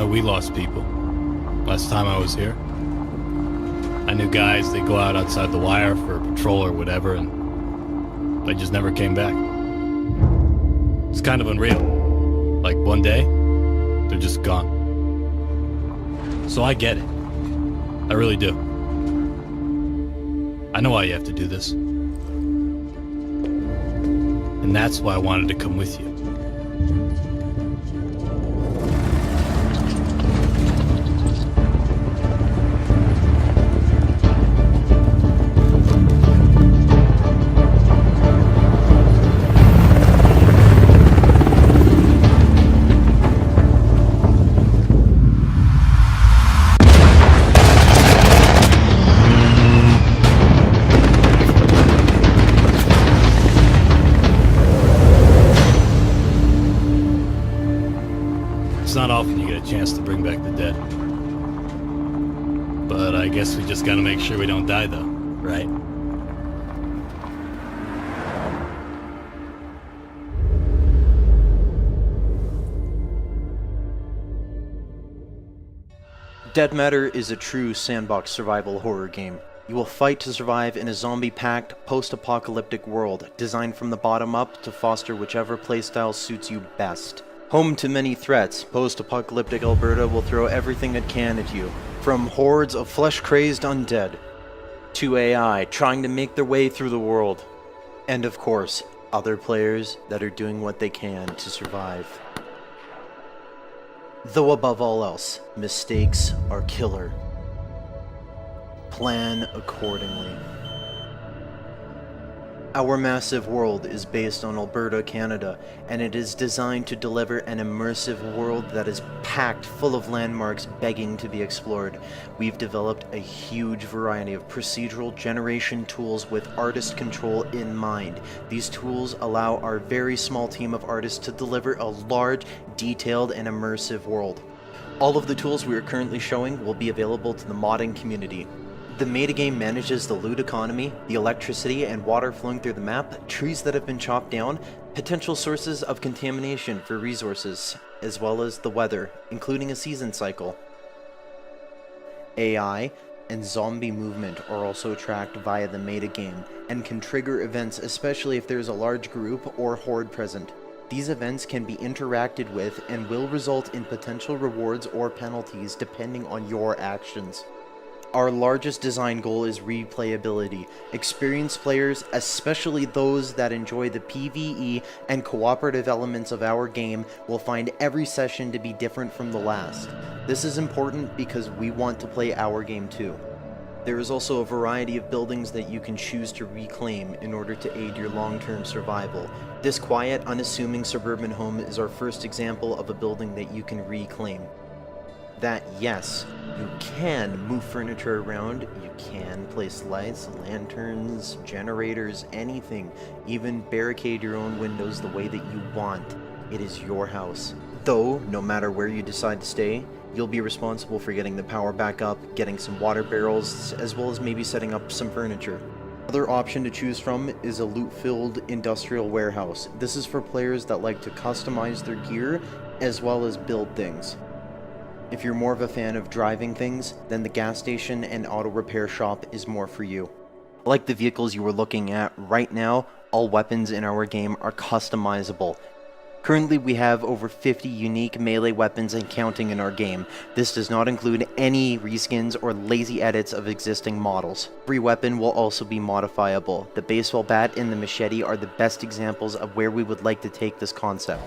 know we lost people. Last time I was here. I knew guys, they go out outside the wire for a patrol or whatever, and they just never came back. It's kind of unreal. Like one day, they're just gone. So I get it. I really do. I know why you have to do this. And that's why I wanted to come with you. It's not often you get a chance to bring back the dead. But I guess we just gotta make sure we don't die though, right? Dead Matter is a true sandbox survival horror game. You will fight to survive in a zombie-packed, post-apocalyptic world, designed from the bottom up to foster whichever playstyle suits you best. Home to many threats, post-apocalyptic Alberta will throw everything it can at you, from hordes of flesh-crazed undead, to AI trying to make their way through the world, and of course, other players that are doing what they can to survive. Though above all else, mistakes are killer. Plan accordingly. Our massive world is based on Alberta, Canada, and it is designed to deliver an immersive world that is packed full of landmarks begging to be explored. We've developed a huge variety of procedural generation tools with artist control in mind. These tools allow our very small team of artists to deliver a large, detailed, and immersive world. All of the tools we are currently showing will be available to the modding community. The metagame manages the loot economy, the electricity and water flowing through the map, trees that have been chopped down, potential sources of contamination for resources, as well as the weather, including a season cycle. AI and zombie movement are also tracked via the metagame, and can trigger events especially if there is a large group or horde present. These events can be interacted with and will result in potential rewards or penalties depending on your actions. Our largest design goal is replayability. Experienced players, especially those that enjoy the PvE and cooperative elements of our game, will find every session to be different from the last. This is important because we want to play our game too. There is also a variety of buildings that you can choose to reclaim in order to aid your long-term survival. This quiet, unassuming suburban home is our first example of a building that you can reclaim. That, yes, you can move furniture around, you can place lights, lanterns, generators, anything, even barricade your own windows the way that you want. It is your house. Though, no matter where you decide to stay, you'll be responsible for getting the power back up, getting some water barrels, as well as maybe setting up some furniture. Another option to choose from is a loot-filled industrial warehouse. This is for players that like to customize their gear, as well as build things. If you're more of a fan of driving things, then the gas station and auto repair shop is more for you. Like the vehicles you were looking at right now, all weapons in our game are customizable. Currently we have over 50 unique melee weapons and counting in our game. This does not include any reskins or lazy edits of existing models. Every weapon will also be modifiable. The baseball bat and the machete are the best examples of where we would like to take this concept.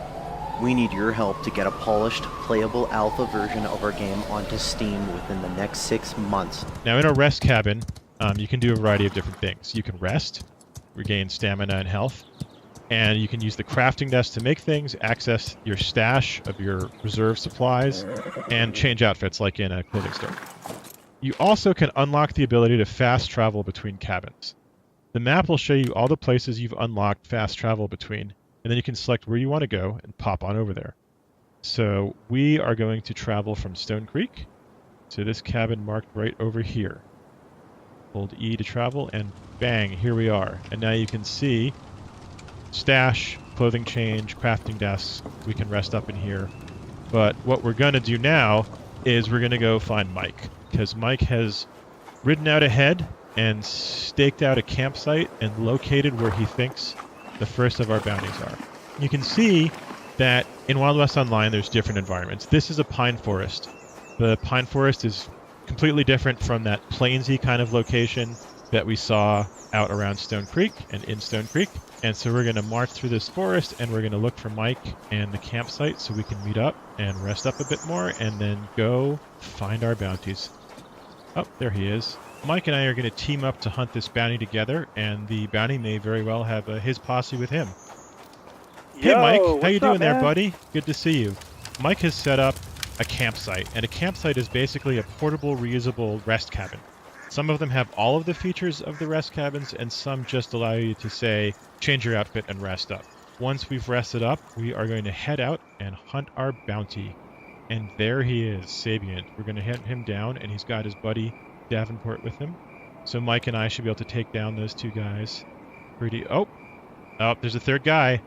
We need your help to get a polished, playable alpha version of our game onto Steam within the next 6 months. Now in a rest cabin, you can do a variety of different things. You can rest, regain stamina and health, and you can use the crafting desk to make things, access your stash of your reserve supplies, and change outfits like in a clothing store. You also can unlock the ability to fast travel between cabins. The map will show you all the places you've unlocked fast travel between, and then you can select where you want to go and pop on over there. So we are going to travel from Stone Creek to this cabin marked right over here. Hold E to travel, and bang, here we are. And now you can see stash, clothing change, crafting desks. We can rest up in here. But what we're going to do now is we're going to go find Mike, because Mike has ridden out ahead and staked out a campsite and located where he thinks the first of our bounties are. You can see that in Wild West Online there's different environments. This is a pine forest. The pine forest is completely different from that plainsy kind of location that we saw out around Stone Creek and in Stone Creek. And so we're going to march through this forest and we're going to look for Mike and the campsite so we can meet up and rest up a bit more and then go find our bounties. Oh, there he is. Mike and I are going to team up to hunt this bounty together, and the bounty may very well have his posse with him. Hey, Mike, how you doing there, buddy? Good to see you. Mike has set up a campsite, and a campsite is basically a portable, reusable rest cabin. Some of them have all of the features of the rest cabins, and some just allow you to, say, change your outfit and rest up. Once we've rested up, we are going to head out and hunt our bounty. And there he is, Sapient. We're going to hunt him down, and he's got his buddy Davenport with him. So Mike and I should be able to take down those two guys. Oh, there's a third guy.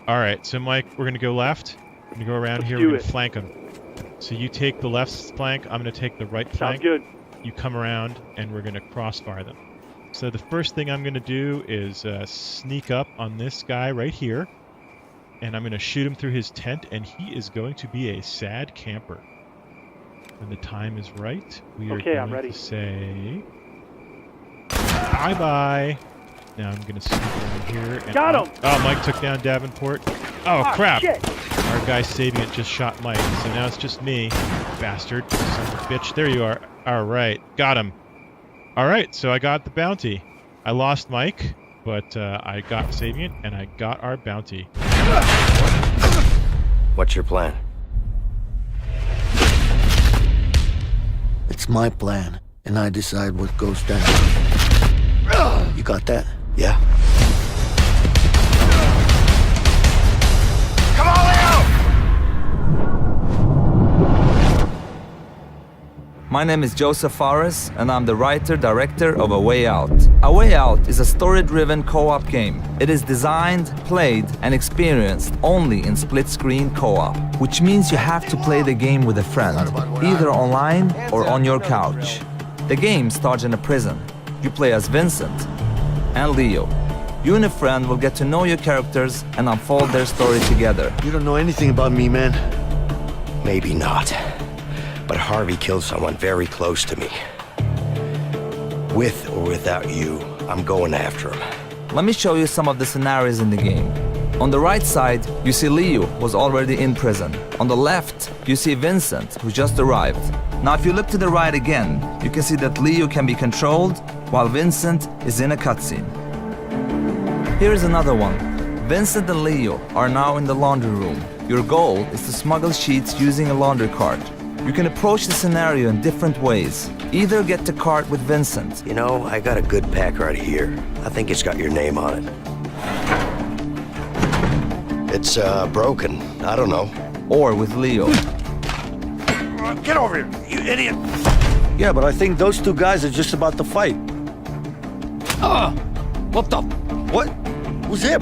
All right, so Mike, we're going to go left. We're going to go around here. We're going to flank him. So you take the left flank. I'm going to take the right flank. Sounds good. You come around, and we're going to crossfire them. So the first thing I'm going to do is sneak up on this guy right here. And I'm going to shoot him through his tent, and he is going to be a sad camper. When the time is right, we are going to say bye-bye. Now I'm going to sneak around here. And got him! Oh, Mike took down Davenport. Oh, crap! Shit. Our guy Sapient just shot Mike, so now it's just me. Bastard. Son of a bitch. There you are. All right. Got him. All right, so I got the bounty. I lost Mike, but I got Sapient, and I got our bounty. What's your plan? It's my plan, and I decide what goes down. You got that? Yeah. Come on, Leo! My name is Joseph Fares, and I'm the writer-director of A Way Out. A Way Out is a story-driven co-op game. It is designed, played, and experienced only in split-screen co-op, which means you have to play the game with a friend, either online or on your couch. The game starts in a prison. You play as Vincent and Leo. You and a friend will get to know your characters and unfold their story together. You don't know anything about me, man. Maybe not. But Harvey killed someone very close to me. With or without you, I'm going after him. Let me show you some of the scenarios in the game. On the right side, you see Leo was already in prison. On the left, you see Vincent, who just arrived. Now if you look to the right again, you can see that Leo can be controlled while Vincent is in a cutscene. Here is another one. Vincent and Leo are now in the laundry room. Your goal is to smuggle sheets using a laundry cart. You can approach the scenario in different ways. Either get the cart with Vincent. You know, I got a good pack right here. I think it's got your name on it. It's, broken. I don't know. Or with Leo. Get over here, you idiot! Yeah, but I think those two guys are just about to fight. What the? What? Who's him?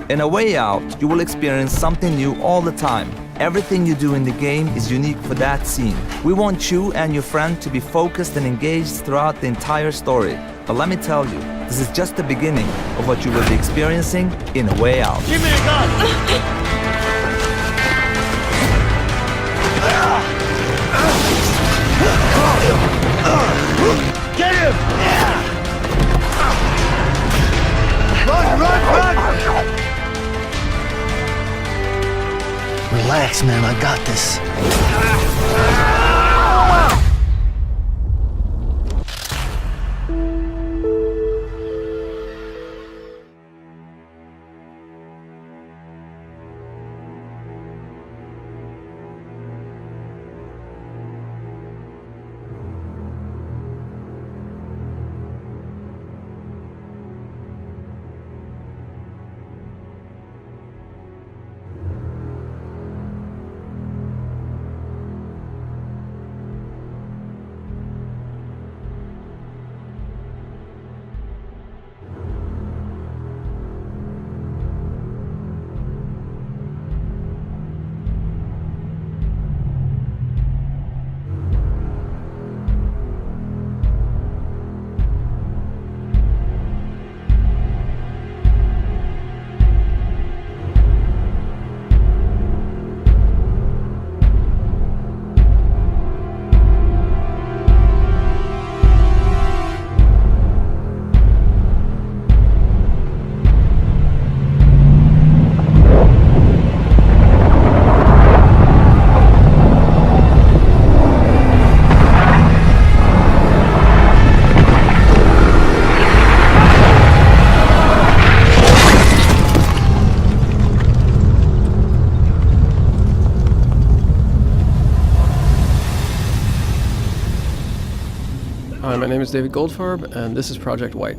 In A Way Out, you will experience something new all the time. Everything you do in the game is unique for that scene. We want you and your friend to be focused and engaged throughout the entire story. But let me tell you, this is just the beginning of what you will be experiencing in A Way Out. Give me a gun! Get him! Run! Relax, man. I got this. Hi, my name is David Goldfarb, and this is Project White.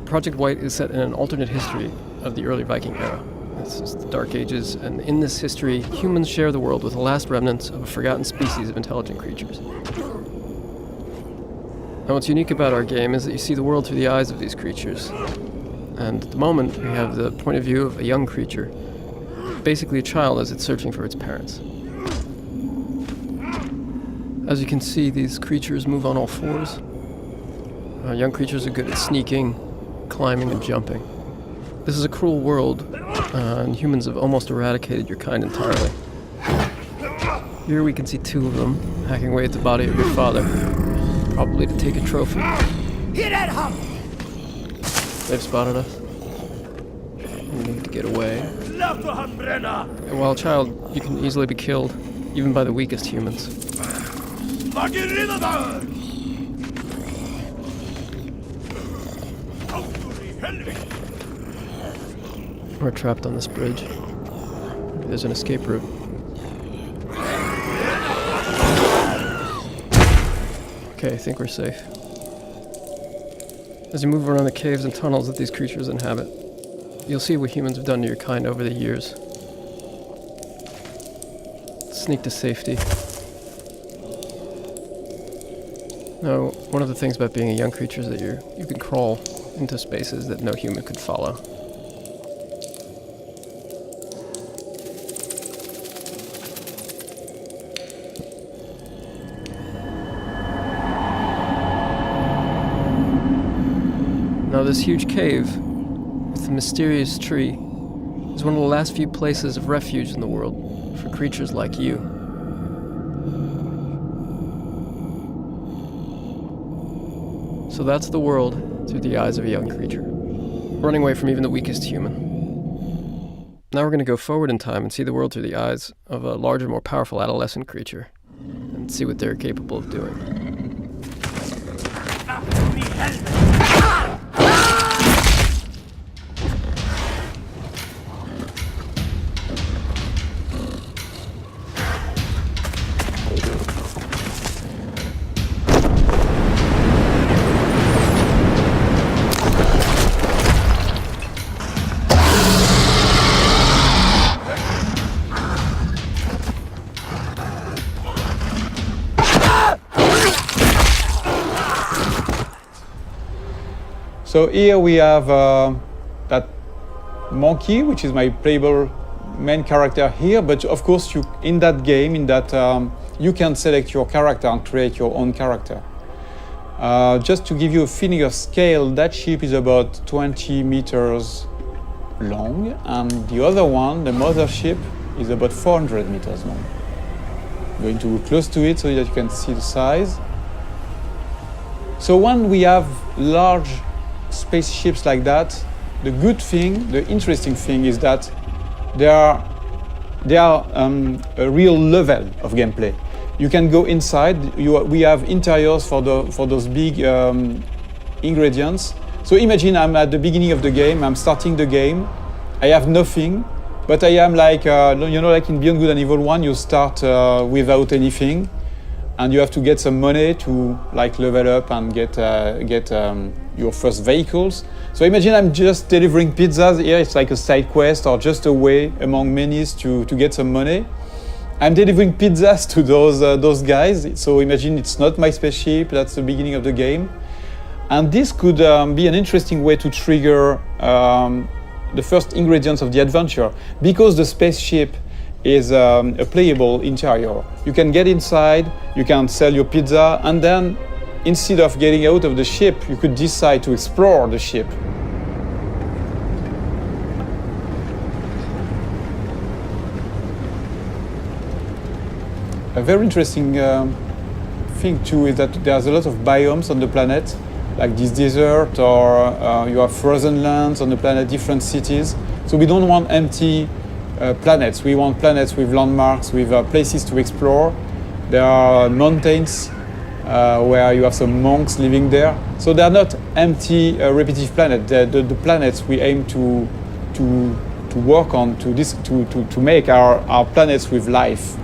Project White is set in an alternate history of the early Viking era. This is the Dark Ages, and in this history, humans share the world with the last remnants of a forgotten species of intelligent creatures. Now, what's unique about our game is that you see the world through the eyes of these creatures. And at the moment, we have the point of view of a young creature, basically a child as it's searching for its parents. As you can see, these creatures move on all fours. Young creatures are good at sneaking, climbing, and jumping. This is a cruel world, and humans have almost eradicated your kind entirely. Here we can see two of them hacking away at the body of your father, probably to take a trophy. They've spotted us. We need to get away. And while a child, you can easily be killed, even by the weakest humans. We're trapped on this bridge. Maybe there's an escape route. Okay, I think we're safe. As you move around the caves and tunnels that these creatures inhabit, you'll see what humans have done to your kind over the years. Sneak to safety. Now, one of the things about being a young creature is that you can crawl into spaces that no human could follow. Now, this huge cave with the mysterious tree is one of the last few places of refuge in the world for creatures like you. So that's the world through the eyes of a young creature, running away from even the weakest human. Now we're going to go forward in time and see the world through the eyes of a larger, more powerful adolescent creature, and see what they're capable of doing. So here we have that monkey, which is my playable main character here. But of course, in that game, you can select your character and create your own character. Just to give you a feeling of scale, that ship is about 20 meters long, and the other one, the mother ship, is about 400 meters long. I'm going to go close to it so that you can see the size. So when we have large spaceships like that, the good thing, the interesting thing is that they are a real level of gameplay. You can go inside. We have interiors for those big ingredients. So imagine I'm at the beginning of the game. I'm starting the game. I have nothing, but I am like like in Beyond Good and Evil 1, you start without anything, and you have to get some money to like level up and get your first vehicles. So imagine I'm just delivering pizzas here. It's like a side quest or just a way among many to get some money. I'm delivering pizzas to those guys. So imagine it's not my spaceship. That's the beginning of the game, and this could be an interesting way to trigger the first ingredients of the adventure, because the spaceship is a playable interior. You can get inside, you can sell your pizza, and then instead of getting out of the ship, you could decide to explore the ship. A very interesting thing too is that there's a lot of biomes on the planet, like this desert, or you have frozen lands on the planet, different cities. So we don't want empty planets. We want planets with landmarks, with places to explore. There are mountains where you have some monks living there. So they are not empty, repetitive planets. The planets we aim to work on, to make our planets with life.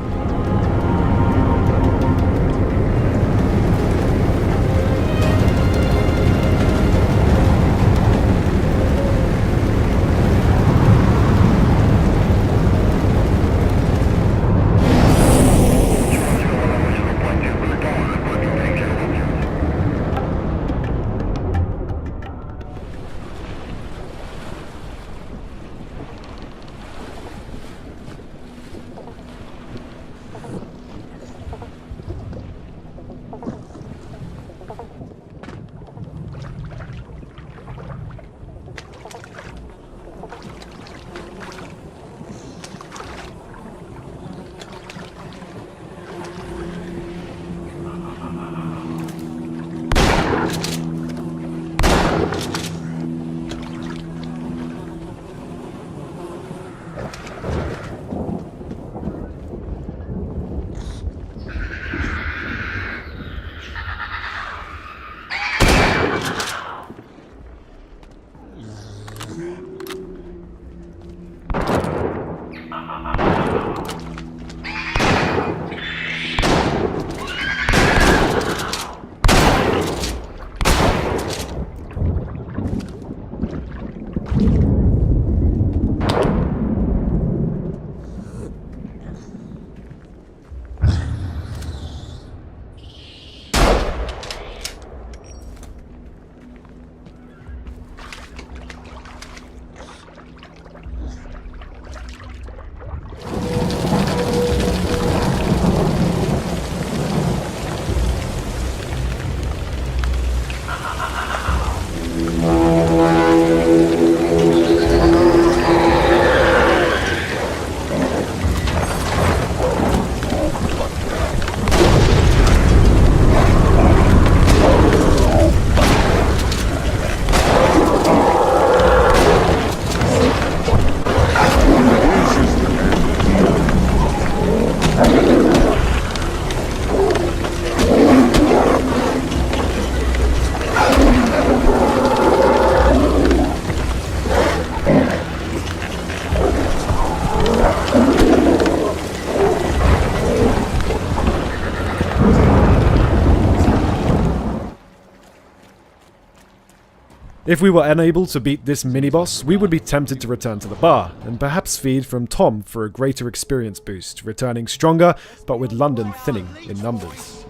If we were unable to beat this mini-boss, we would be tempted to return to the bar, and perhaps feed from Tom for a greater experience boost, returning stronger, but with London thinning in numbers.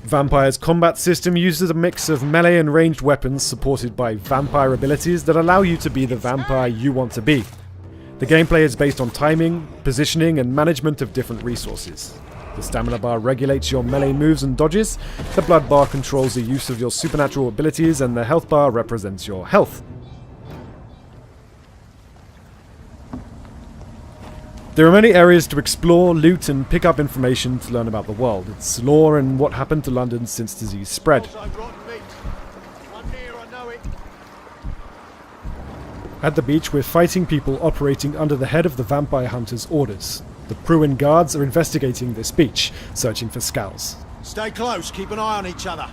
Vampire's combat system uses a mix of melee and ranged weapons supported by vampire abilities that allow you to be the vampire you want to be. The gameplay is based on timing, positioning, and management of different resources. The stamina bar regulates your melee moves and dodges, the blood bar controls the use of your supernatural abilities, and the health bar represents your health. There are many areas to explore, loot, and pick up information to learn about the world, its lore, and what happened to London since disease spread. At the beach, we're fighting people operating under the head of the vampire hunter's orders. The Pruin guards are investigating this beach, searching for Skulls. Stay close, keep an eye on each other.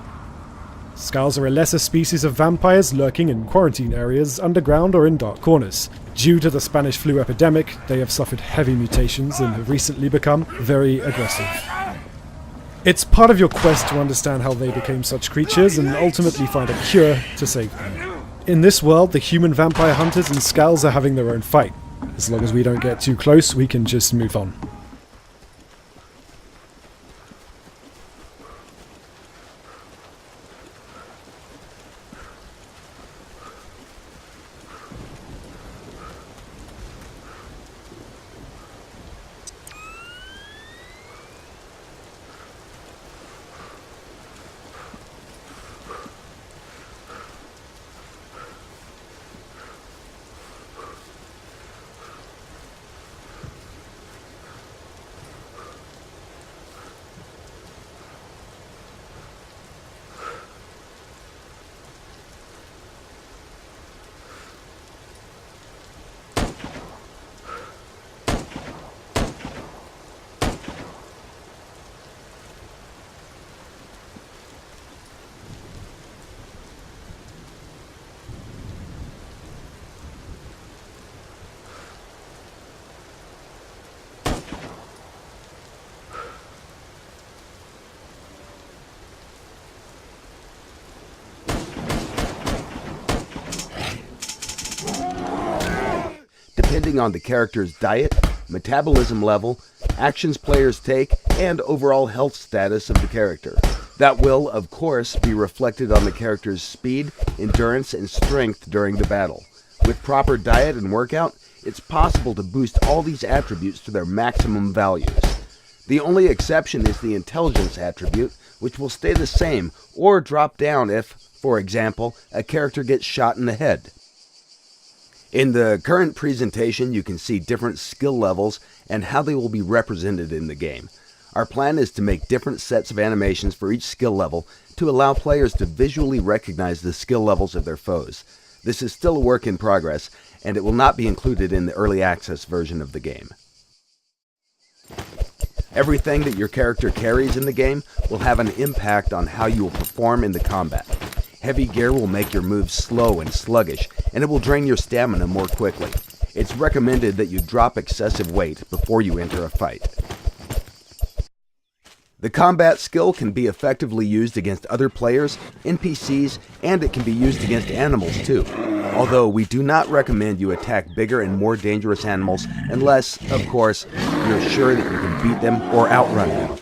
Skulls are a lesser species of vampires lurking in quarantine areas, underground or in dark corners. Due to the Spanish flu epidemic, they have suffered heavy mutations and have recently become very aggressive. It's part of your quest to understand how they became such creatures and ultimately find a cure to save them. In this world, the human vampire hunters and Skulls are having their own fight. As long as we don't get too close, we can just move on. Depending on the character's diet, metabolism level, actions players take, and overall health status of the character. That will, of course, be reflected on the character's speed, endurance, and strength during the battle. With proper diet and workout, it's possible to boost all these attributes to their maximum values. The only exception is the intelligence attribute, which will stay the same or drop down if, for example, a character gets shot in the head. In the current presentation, you can see different skill levels and how they will be represented in the game. Our plan is to make different sets of animations for each skill level to allow players to visually recognize the skill levels of their foes. This is still a work in progress, and it will not be included in the early access version of the game. Everything that your character carries in the game will have an impact on how you will perform in the combat. Heavy gear will make your moves slow and sluggish, and it will drain your stamina more quickly. It's recommended that you drop excessive weight before you enter a fight. The combat skill can be effectively used against other players, NPCs, and it can be used against animals too. Although we do not recommend you attack bigger and more dangerous animals unless, of course, you're sure that you can beat them or outrun them.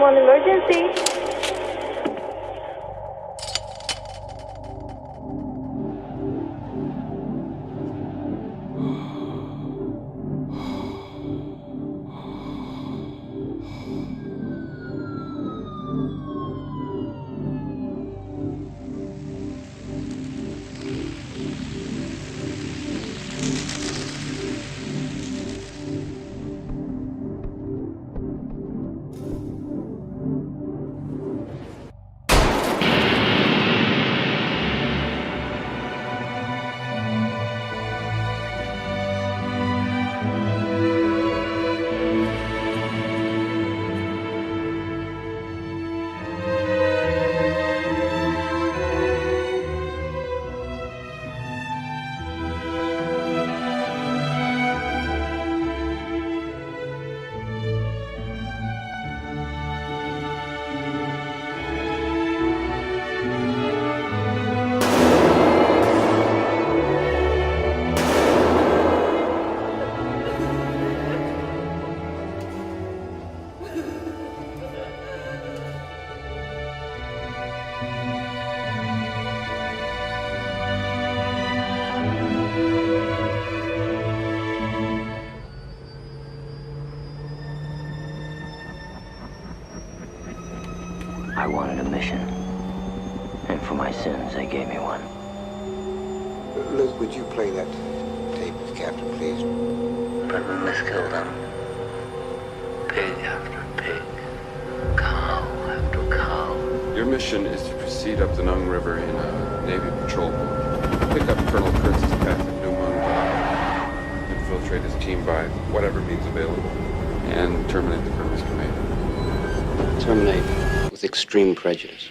911 emergency. I wanted a mission, and for my sins, they gave me one. Luke, would you play that tape, Captain, please? But we must kill them. Pig after pig, cow after cow. Your mission is to proceed up the Nung River in a Navy patrol boat. Pick up Colonel Kurtz's path at New Moon, infiltrate his team by whatever means available, and terminate the Colonel's command. Terminate with extreme prejudice.